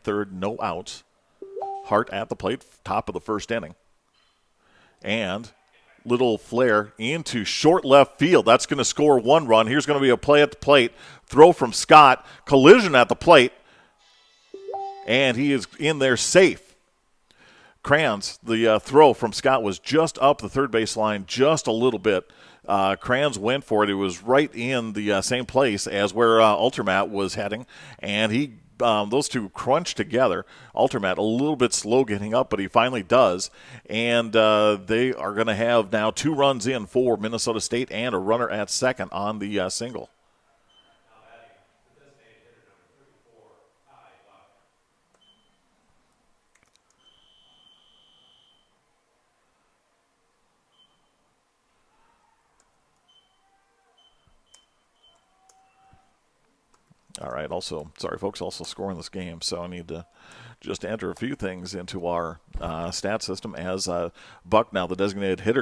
third, no outs. Hart at the plate, top of the first inning. And little flare into short left field. That's going to score 1 run. Here's going to be a play at the plate. Throw from Scott. Collision at the plate. And he is in there safe. Kranz, the throw from Scott was just up the third base line just a little bit. Kranz went for it. It was right in the same place as where Altermat was heading, and those two crunched together. Altermat a little bit slow getting up, but he finally does, and they are going to have now 2 runs in for Minnesota State and a runner at second on the single. All right, also, sorry folks, also scoring this game, so I need to just enter a few things into our stat system as Buck, now the designated hitter,